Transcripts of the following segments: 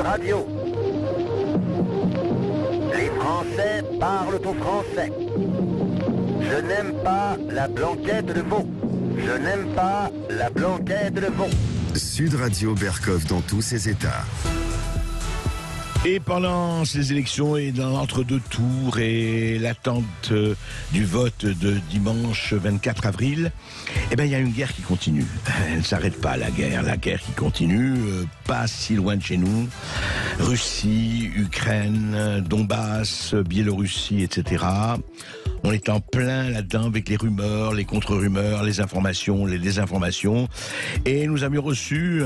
Radio. Les Français parlent au français. Je n'aime pas la blanquette de veau. Je n'aime pas la blanquette de veau. Sud Radio Berkov dans tous ses états. Et pendant ces élections et dans l'entre-deux tours et l'attente du vote de dimanche 24 avril, eh ben, il y a une guerre qui continue. Elle ne s'arrête pas, la guerre qui continue, pas si loin de chez nous. Russie, Ukraine, Donbass, Biélorussie, etc. On est en plein là-dedans avec les rumeurs, les contre-rumeurs, les informations, les désinformations. Et nous avions reçu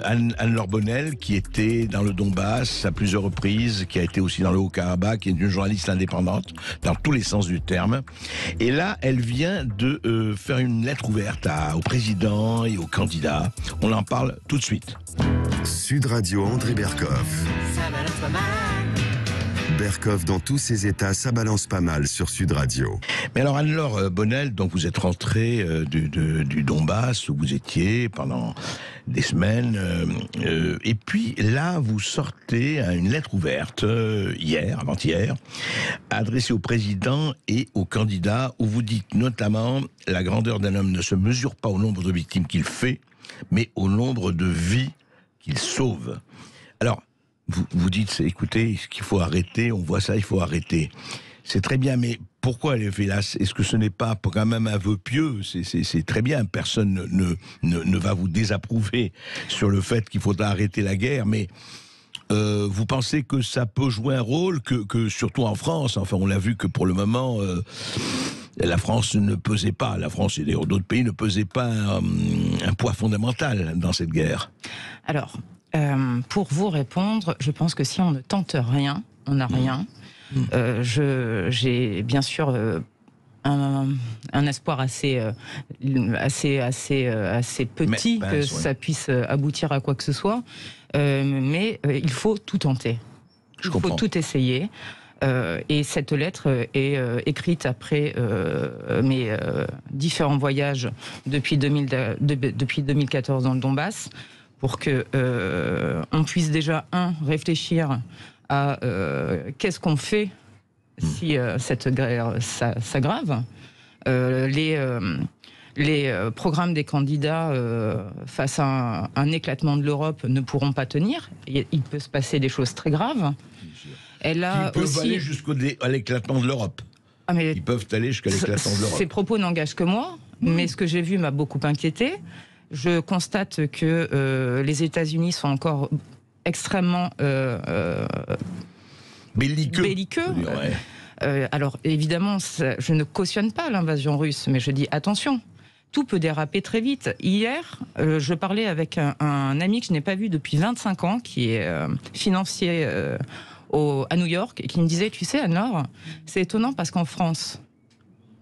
Anne-Laure Bonnel, qui était dans le Donbass à plusieurs reprises, qui a été aussi dans le Haut-Karabakh, qui est une journaliste indépendante, dans tous les sens du terme. Et là, elle vient de faire une lettre ouverte au président et aux candidats. On en parle tout de suite. Sud Radio André Berkov. Berkov dans tous ses états, ça balance pas mal sur Sud Radio. Mais alors Anne-Laure Bonnel, donc vous êtes rentrée du Donbass où vous étiez pendant des semaines, et puis là vous sortez une lettre ouverte avant-hier, adressée au président et aux candidats, où vous dites notamment: la grandeur d'un homme ne se mesure pas au nombre de victimes qu'il fait, mais au nombre de vies qu'il sauve. Alors, vous dites, écoutez, ce qu'il faut arrêter, on voit ça, il faut arrêter. C'est très bien, mais pourquoi elle est fait là? Est-ce que ce n'est pas quand même un vœu pieux? C'est très bien, personne ne va vous désapprouver sur le fait qu'il faudra arrêter la guerre, mais vous pensez que ça peut jouer un rôle, que surtout en France, enfin on l'a vu que pour le moment, la France ne pesait pas, la France et d'ailleurs d'autres pays ne pesaient pas un poids fondamental dans cette guerre. Alors, pour vous répondre, je pense que si on ne tente rien, on n'a rien. J'ai bien sûr un espoir assez petit que ça puisse aboutir à quoi que ce soit, mais il faut tout tenter. Il faut tout essayer. Et cette lettre est écrite après mes différents voyages depuis 2014 dans le Donbass, pour que on puisse déjà réfléchir à qu'est-ce qu'on fait si cette guerre s'aggrave. Les programmes des candidats face à un éclatement de l'Europe ne pourront pas tenir. Il peut se passer des choses très graves. Elle a Ils peuvent aussi aller jusqu'à l'éclatement de l'Europe. Ils peuvent aller jusqu'à l'éclatement de l'Europe. Ces propos n'engagent que moi, mais ce que j'ai vu m'a beaucoup inquiété. Je constate que les États-Unis sont encore extrêmement belliqueux. Alors évidemment, je ne cautionne pas l'invasion russe, mais je dis attention, tout peut déraper très vite. Hier, je parlais avec un ami que je n'ai pas vu depuis 25 ans, qui est financier à New York, et qui me disait, tu sais Anne-Laure, c'est étonnant parce qu'en France,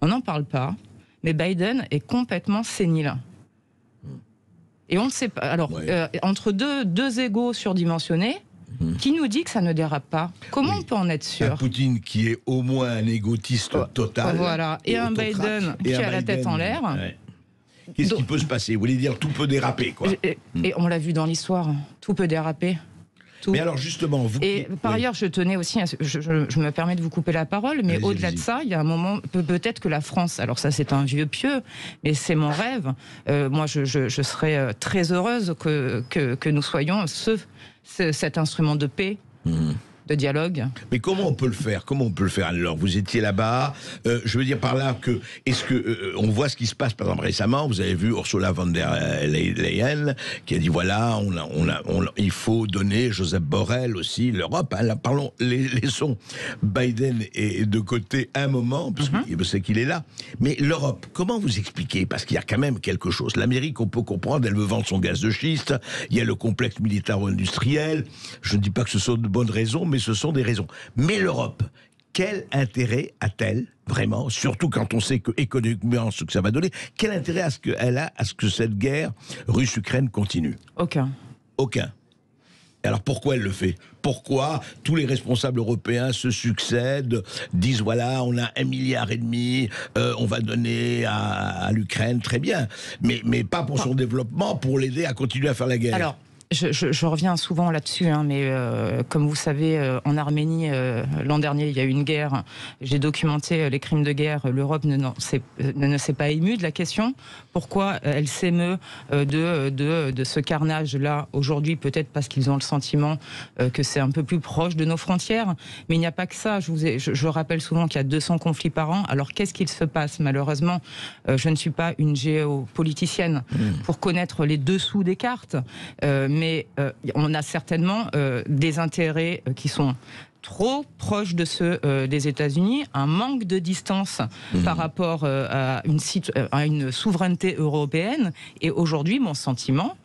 on n'en parle pas, mais Biden est complètement sénile. Et on ne sait pas. Alors, entre deux égos surdimensionnés, qui nous dit que ça ne dérape pas? Comment on peut en être sûr? Un Poutine qui est au moins un égotiste total. Voilà. Et un Biden qui a la tête en l'air. Ouais. Qu'est-ce qui peut se passer? Vous voulez dire tout peut déraper, quoi. Et on l'a vu dans l'histoire. Tout peut déraper. Tout. Mais alors justement, vous... Et par ailleurs, je tenais aussi, je me permets de vous couper la parole, mais au-delà de ça, il y a un moment, peut-être que la France, alors ça c'est un vieux pieux, mais c'est mon rêve, moi je serais très heureuse que nous soyons cet instrument de paix, de dialogue. Mais comment on peut le faire? Alors, vous étiez là-bas. Je veux dire par là que est-ce que on voit ce qui se passe, par exemple récemment. Vous avez vu Ursula von der Leyen qui a dit voilà, il faut donner Joseph Borrell aussi l'Europe. Là, parlons, laissons Biden et de côté un moment parce qu'il sait qu'il est là. Mais l'Europe, comment vous expliquez? Parce qu'il y a quand même quelque chose. L'Amérique, on peut comprendre, elle veut vendre son gaz de schiste. Il y a le complexe militaro-industriel. Je ne dis pas que ce sont de bonnes raisons, mais ce sont des raisons. Mais l'Europe, quel intérêt a-t-elle vraiment, surtout quand on sait que économiquement ce que ça va donner, quel intérêt elle a à ce que cette guerre russe-Ukraine continue? Aucun. Alors pourquoi elle le fait? Pourquoi tous les responsables européens se succèdent, disent voilà, on a 1,5 milliard, on va donner à l'Ukraine, très bien, mais pas pour son développement, pour l'aider à continuer à faire la guerre. Alors, Je reviens souvent là-dessus, hein, mais comme vous savez, en Arménie, l'an dernier, il y a eu une guerre. J'ai documenté les crimes de guerre. L'Europe ne s'est pas émue de la question. Pourquoi elle s'émeut de ce carnage-là aujourd'hui? Peut-être parce qu'ils ont le sentiment que c'est un peu plus proche de nos frontières. Mais il n'y a pas que ça. Je rappelle souvent qu'il y a 200 conflits par an. Alors qu'est-ce qu'il se passe? Malheureusement, je ne suis pas une géopoliticienne pour connaître les dessous des cartes. Mais on a certainement des intérêts qui sont trop proches de ceux des États-Unis, un manque de distance par rapport à une souveraineté européenne. Et aujourd'hui, mon sentiment,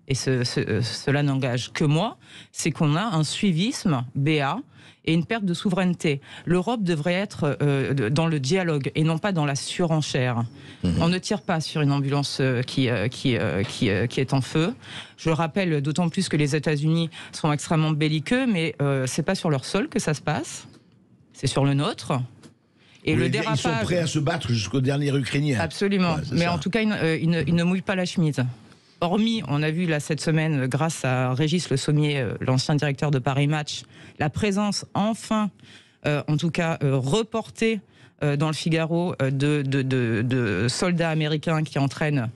et cela n'engage que moi, c'est qu'on a un suivisme béat et une perte de souveraineté. L'Europe devrait être dans le dialogue et non pas dans la surenchère. On ne tire pas sur une ambulance qui est en feu. Je rappelle d'autant plus que les États-Unis sont extrêmement belliqueux, mais c'est pas sur leur sol que ça se passe, c'est sur le nôtre. Et le dérapage, ils sont prêts à se battre jusqu'au dernier Ukrainien. Absolument, ouais, mais ça. En tout cas, ils ne mouillent pas la chemise. Hormis, on a vu là cette semaine, grâce à Régis Le Sommier, l'ancien directeur de Paris Match, la présence enfin, en tout cas reportée dans le Figaro, de soldats américains qui entraînent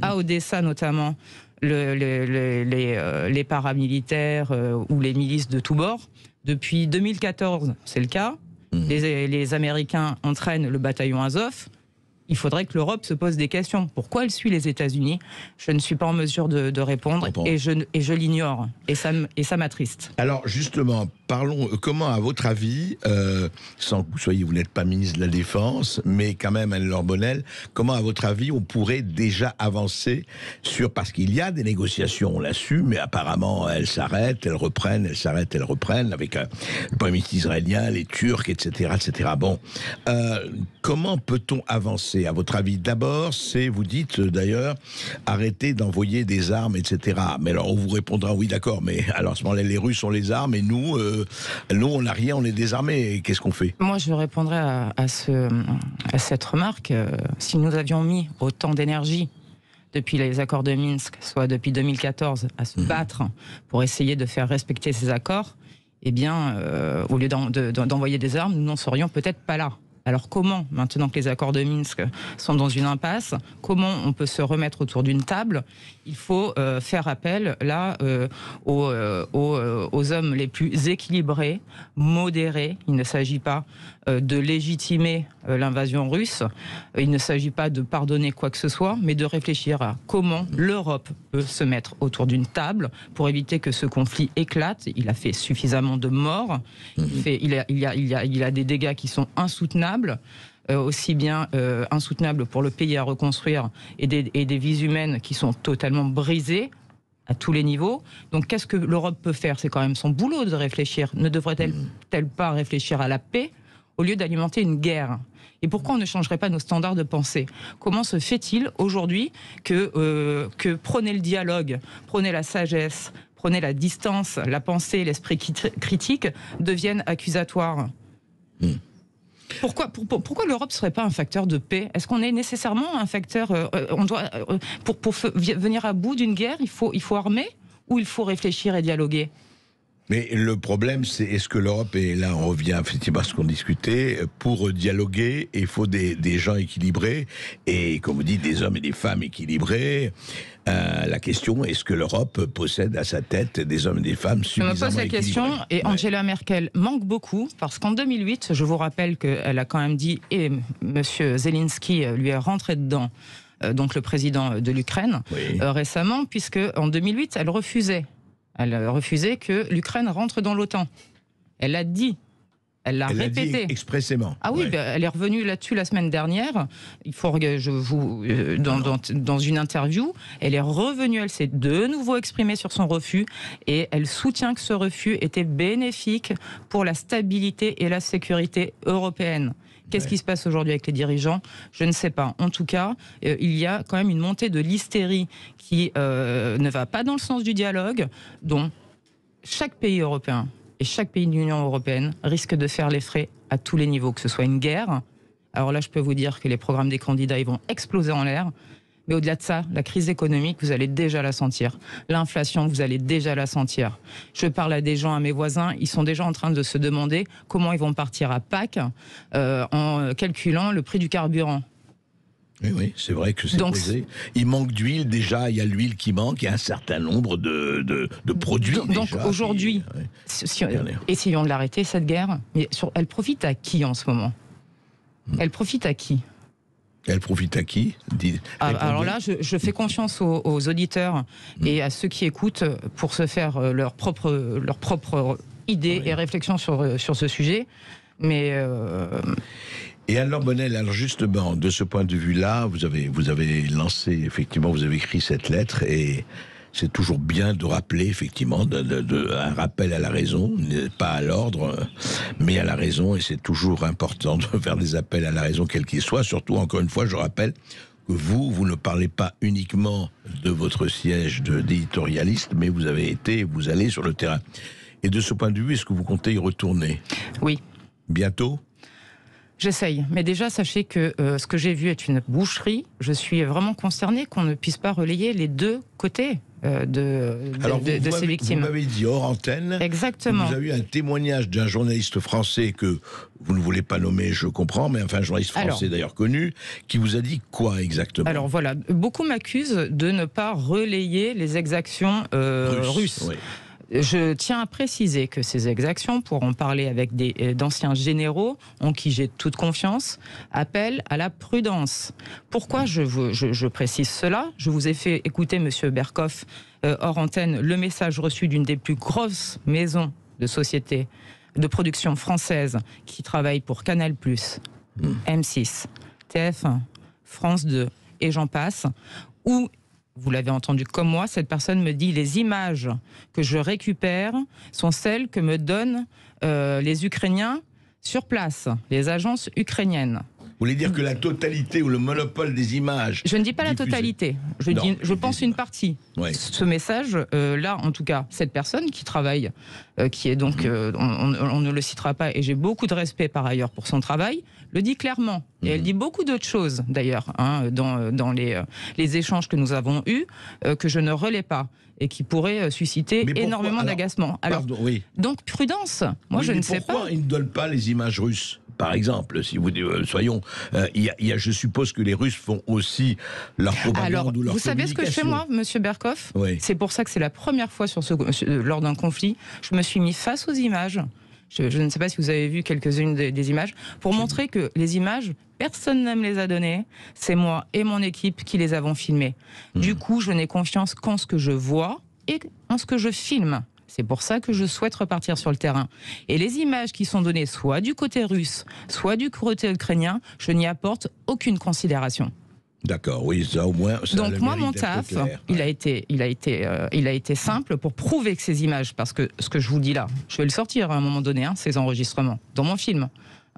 à Odessa notamment les paramilitaires ou les milices de tous bords. Depuis 2014, c'est le cas. Les Américains entraînent le bataillon Azov. Il faudrait que l'Europe se pose des questions. Pourquoi elle suit les États-Unis? Je ne suis pas en mesure de répondre et je l'ignore. Et ça m'attriste. Alors justement, parlons, comment à votre avis, sans que vous n'êtes pas ministre de la Défense, mais quand même Anne-Laure Bonnel, comment à votre avis on pourrait déjà avancer sur, parce qu'il y a des négociations, on l'a su, mais apparemment elles s'arrêtent, elles reprennent, elles s'arrêtent, elles reprennent, avec le Premier ministre israélien, les Turcs, etc. etc. Bon, comment peut-on avancer à votre avis? D'abord, c'est, vous dites d'ailleurs, arrêter d'envoyer des armes, etc. Mais alors on vous répondra, oui d'accord, mais alors à ce moment-là, les Russes ont les armes et nous on n'a rien, on est désarmés. Qu'est-ce qu'on fait? Moi, je répondrai à cette remarque. Si nous avions mis autant d'énergie depuis les accords de Minsk, soit depuis 2014, à se battre pour essayer de faire respecter ces accords, eh bien, au lieu d'envoyer des armes, nous n'en serions peut-être pas là. Alors comment, maintenant que les accords de Minsk sont dans une impasse, comment on peut se remettre autour d'une table? Il faut faire appel là aux hommes les plus équilibrés, modérés. Il ne s'agit pas de légitimer l'invasion russe, il ne s'agit pas de pardonner quoi que ce soit, mais de réfléchir à comment l'Europe peut se mettre autour d'une table pour éviter que ce conflit éclate. Il a fait suffisamment de morts, il y a des dégâts qui sont insoutenables. Aussi bien insoutenables pour le pays à reconstruire et des vies humaines qui sont totalement brisées à tous les niveaux. Donc qu'est-ce que l'Europe peut faire? C'est quand même son boulot de réfléchir. Ne devrait-elle pas réfléchir à la paix au lieu d'alimenter une guerre? Et pourquoi on ne changerait pas nos standards de pensée? Comment se fait-il aujourd'hui que prenez le dialogue, prenez la sagesse, prenez la distance, la pensée, l'esprit critique deviennent accusatoires? Pourquoi l'Europe ne serait pas un facteur de paix? Est-ce qu'on est nécessairement un facteur... pour venir à bout d'une guerre, il faut armer ou il faut réfléchir et dialoguer? Mais le problème, c'est est-ce que l'Europe, et là on revient effectivement à ce qu'on discutait, pour dialoguer, il faut des gens équilibrés, et comme vous dites, des hommes et des femmes équilibrés. La question, est-ce que l'Europe possède à sa tête des hommes et des femmes suffisamment équilibrés? Je me pose la question, et Angela Merkel manque beaucoup, parce qu'en 2008, je vous rappelle qu'elle a quand même dit, et M. Zelensky lui est rentré dedans, donc le président de l'Ukraine, récemment, puisque en 2008, elle refusait que l'Ukraine rentre dans l'OTAN. Elle l'a dit. Elle l'a répété. Dit expressément. Ah oui, elle est revenue là-dessus la semaine dernière. Il faut, dans une interview, elle est revenue, elle s'est de nouveau exprimée sur son refus et elle soutient que ce refus était bénéfique pour la stabilité et la sécurité européenne. Qu'est-ce qui se passe aujourd'hui avec les dirigeants? Je ne sais pas. En tout cas, il y a quand même une montée de l'hystérie qui ne va pas dans le sens du dialogue, dont chaque pays européen et chaque pays de l'Union européenne risque de faire les frais à tous les niveaux, que ce soit une guerre. Alors là, je peux vous dire que les programmes des candidats ils vont exploser en l'air, Mais au-delà de ça, la crise économique, vous allez déjà la sentir. L'inflation, vous allez déjà la sentir. Je parle à des gens, à mes voisins, ils sont déjà en train de se demander comment ils vont partir à Pâques en calculant le prix du carburant. Oui, c'est vrai que c'est posé. Il manque d'huile déjà, il y a l'huile qui manque, il y a un certain nombre de produits. Donc aujourd'hui, essayons de l'arrêter, cette guerre. Mais elle profite à qui en ce moment? Elle profite à qui? Elle profite à qui? Alors là, je fais confiance aux auditeurs et à ceux qui écoutent pour se faire leur propre idée et réflexion sur ce sujet. Mais... Et alors Bonnel, alors justement, de ce point de vue-là, vous avez lancé, effectivement, vous avez écrit cette lettre et c'est toujours bien de rappeler, effectivement, un rappel à la raison, pas à l'ordre, mais à la raison, et c'est toujours important de faire des appels à la raison, quel qu'il soit. Surtout, encore une fois, je rappelle que vous ne parlez pas uniquement de votre siège d'éditorialiste, mais vous allez sur le terrain. Et de ce point de vue, est-ce que vous comptez y retourner? Oui. Bientôt? J'essaye, mais déjà sachez que ce que j'ai vu est une boucherie. Je suis vraiment concernée qu'on ne puisse pas relayer les deux côtés de ces victimes. Vous m'avez dit hors antenne. Exactement. Vous avez eu un témoignage d'un journaliste français que vous ne voulez pas nommer, je comprends, mais enfin un journaliste français d'ailleurs connu, qui vous a dit quoi exactement? Alors voilà, beaucoup m'accusent de ne pas relayer les exactions russes. Oui. Je tiens à préciser que ces exactions, pour en parler avec d'anciens généraux en qui j'ai toute confiance, appellent à la prudence. Pourquoi je précise cela? Je vous ai fait écouter, Monsieur Berkoff, hors antenne, le message reçu d'une des plus grosses maisons de société de production française qui travaille pour Canal+, M6, TF1, France 2 et j'en passe, où... Vous l'avez entendu comme moi, cette personne me dit les images que je récupère sont celles que me donnent les Ukrainiens sur place, les agences ukrainiennes. Vous voulez dire que la totalité ou le monopole des images... Je ne dis pas la totalité, je pense une partie. Ouais. Ce message, là en tout cas, cette personne qui travaille, qui est donc, on ne le citera pas, et j'ai beaucoup de respect par ailleurs pour son travail, le dit clairement. Et elle dit beaucoup d'autres choses d'ailleurs, dans les échanges que nous avons eus, que je ne relais pas, et qui pourraient susciter énormément d'agacement. Donc prudence, moi je ne sais pas. Pourquoi ils ne donnent pas les images russes ? Par exemple, si vous soyons, je suppose que les Russes font aussi leur propagande ou leur communication. Vous savez ce que je fais moi, Monsieur Berkoff ? Oui. C'est pour ça que c'est la première fois lors d'un conflit, je me suis mis face aux images. Je ne sais pas si vous avez vu quelques-unes des images, pour montrer que les images, personne ne me les a données, c'est moi et mon équipe qui les avons filmées. Du coup, je n'ai confiance qu'en ce que je vois et en ce que je filme. C'est pour ça que je souhaite repartir sur le terrain. Et les images qui sont données soit du côté russe, soit du côté ukrainien, je n'y apporte aucune considération. D'accord, oui, ça au moins... Ça donc moi, mon taf, il a été simple pour prouver que ces images, parce que ce que je vous dis là, je vais le sortir à un moment donné, ces enregistrements, dans mon film.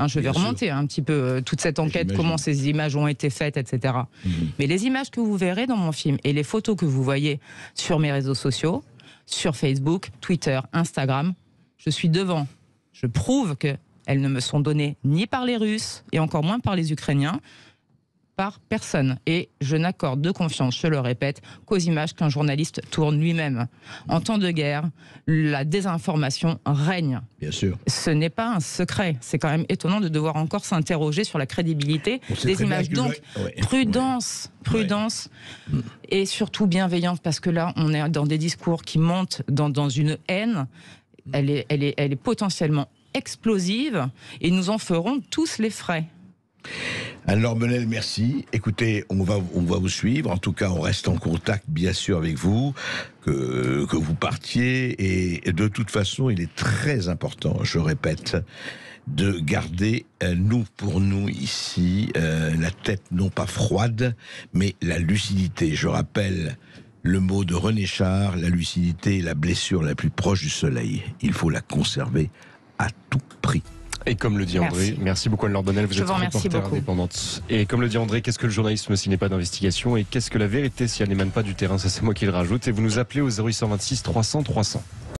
Je vais remonter un petit peu toute cette enquête, comment ces images ont été faites, etc. Mais les images que vous verrez dans mon film et les photos que vous voyez sur mes réseaux sociaux, sur Facebook, Twitter, Instagram, je suis devant. Je prouve qu'elles ne me sont données ni par les Russes, et encore moins par les Ukrainiens, par personne. Et je n'accorde de confiance, je le répète, qu'aux images qu'un journaliste tourne lui-même. En temps de guerre, la désinformation règne. Bien sûr. Ce n'est pas un secret. C'est quand même étonnant de devoir encore s'interroger sur la crédibilité des images. Donc, prudence, et surtout bienveillance, parce que là, on est dans des discours qui montent dans une haine. Elle est potentiellement explosive, et nous en ferons tous les frais. Alors Bonnel, merci. Écoutez, on va vous suivre. En tout cas, on reste en contact, bien sûr, avec vous, que vous partiez. Et de toute façon, il est très important, je répète, de garder, pour nous ici, la tête non pas froide, mais la lucidité. Je rappelle le mot de René Char, la lucidité est la blessure la plus proche du soleil. Il faut la conserver à tout prix. Et comme le dit André, merci beaucoup Anne-Laure Bonnel, vous êtes reporter indépendante. Et comme le dit André, qu'est-ce que le journalisme s'il n'est pas d'investigation, et qu'est-ce que la vérité si elle n'émane pas du terrain? Ça, c'est moi qui le rajoute. Et vous nous appelez au 0826 300 300.